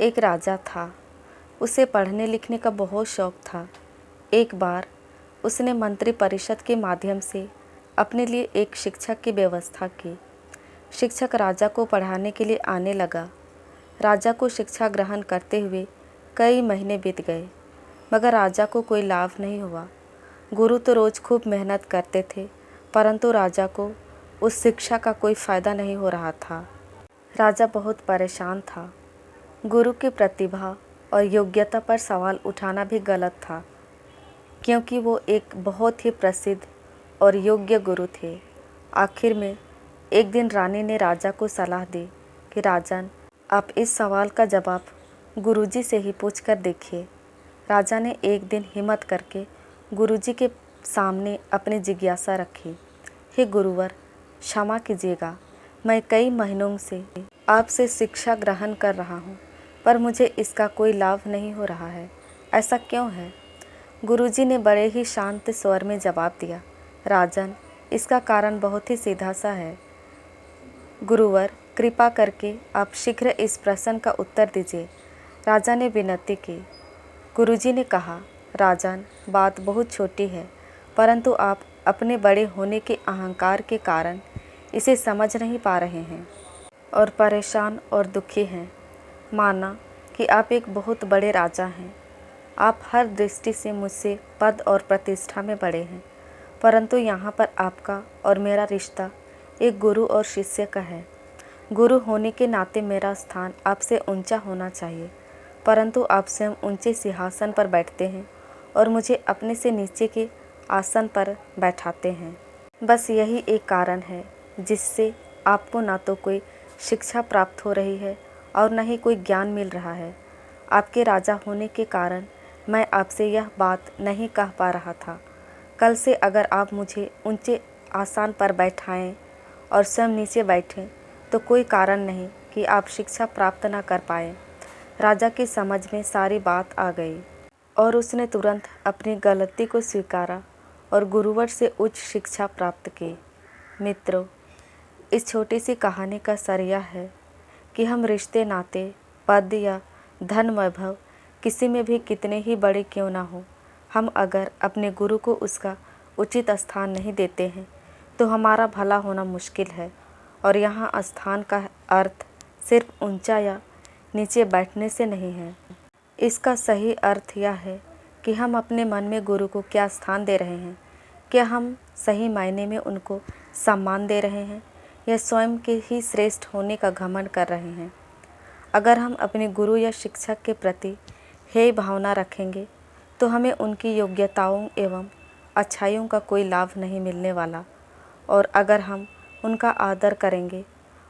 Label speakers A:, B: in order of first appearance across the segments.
A: एक राजा था। उसे पढ़ने लिखने का बहुत शौक था। एक बार उसने मंत्री परिषद के माध्यम से अपने लिए एक शिक्षक की व्यवस्था की। शिक्षक राजा को पढ़ाने के लिए आने लगा। राजा को शिक्षा ग्रहण करते हुए कई महीने बीत गए, मगर राजा को कोई लाभ नहीं हुआ। गुरु तो रोज़ खूब मेहनत करते थे, परंतु राजा को उस शिक्षा का कोई फ़ायदा नहीं हो रहा था। राजा बहुत परेशान था। गुरु की प्रतिभा और योग्यता पर सवाल उठाना भी गलत था, क्योंकि वो एक बहुत ही प्रसिद्ध और योग्य गुरु थे। आखिर में एक दिन रानी ने राजा को सलाह दी कि राजन, आप इस सवाल का जवाब गुरुजी से ही पूछ कर देखिए। राजा ने एक दिन हिम्मत करके गुरुजी के सामने अपनी जिज्ञासा रखी। हे गुरुवर, क्षमा कीजिएगा, मैं कई महीनों से आपसे शिक्षा ग्रहण कर रहा हूँ, पर मुझे इसका कोई लाभ नहीं हो रहा है। ऐसा क्यों है? गुरुजी ने बड़े ही शांत स्वर में जवाब दिया, राजन, इसका कारण बहुत ही सीधा सा है। गुरुवर, कृपा करके आप शीघ्र इस प्रश्न का उत्तर दीजिए। राजा ने विनती की। गुरुजी ने कहा, राजन, बात बहुत छोटी है, परंतु आप अपने बड़े होने के अहंकार के कारण इसे समझ नहीं पा रहे हैं और परेशान और दुखी हैं। माना कि आप एक बहुत बड़े राजा हैं। आप हर दृष्टि से मुझसे पद और प्रतिष्ठा में बड़े हैं, परंतु यहाँ पर आपका और मेरा रिश्ता एक गुरु और शिष्य का है। गुरु होने के नाते मेरा स्थान आपसे ऊंचा होना चाहिए, परंतु आप स्वयं ऊंचे सिंहासन पर बैठते हैं और मुझे अपने से नीचे के आसन पर बैठाते हैं। बस यही एक कारण है जिससे आपको ना तो कोई शिक्षा प्राप्त हो रही है और न ही कोई ज्ञान मिल रहा है। आपके राजा होने के कारण मैं आपसे यह बात नहीं कह पा रहा था। कल से अगर आप मुझे ऊंचे आसन पर बैठाएं और स्वयं नीचे बैठें तो कोई कारण नहीं कि आप शिक्षा प्राप्त न कर पाएं। राजा की समझ में सारी बात आ गई और उसने तुरंत अपनी गलती को स्वीकारा और गुरुवर से उच्च शिक्षा प्राप्त की। मित्रों, इस छोटी सी कहानी का सार यह है कि हम रिश्ते नाते, पद या धन वैभव किसी में भी कितने ही बड़े क्यों ना हो, हम अगर अपने गुरु को उसका उचित स्थान नहीं देते हैं तो हमारा भला होना मुश्किल है। और यहाँ स्थान का अर्थ सिर्फ ऊंचा या नीचे बैठने से नहीं है। इसका सही अर्थ यह है कि हम अपने मन में गुरु को क्या स्थान दे रहे हैं। क्या हम सही मायने में उनको सम्मान दे रहे हैं या स्वयं के ही श्रेष्ठ होने का घमंड कर रहे हैं? अगर हम अपने गुरु या शिक्षक के प्रति हेय भावना रखेंगे तो हमें उनकी योग्यताओं एवं अच्छाइयों का कोई लाभ नहीं मिलने वाला। और अगर हम उनका आदर करेंगे,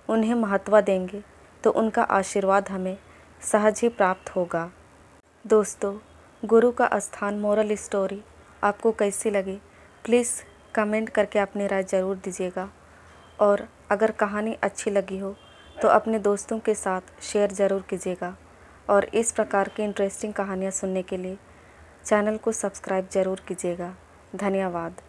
A: उन्हें महत्व देंगे, तो उनका आशीर्वाद हमें सहज ही प्राप्त होगा। दोस्तों, गुरु का स्थान मोरल स्टोरी आपको कैसी लगी? प्लीज़ कमेंट करके अपनी राय ज़रूर दीजिएगा। और अगर कहानी अच्छी लगी हो तो अपने दोस्तों के साथ शेयर ज़रूर कीजिएगा। और इस प्रकार की इंटरेस्टिंग कहानियाँ सुनने के लिए चैनल को सब्सक्राइब ज़रूर कीजिएगा। धन्यवाद।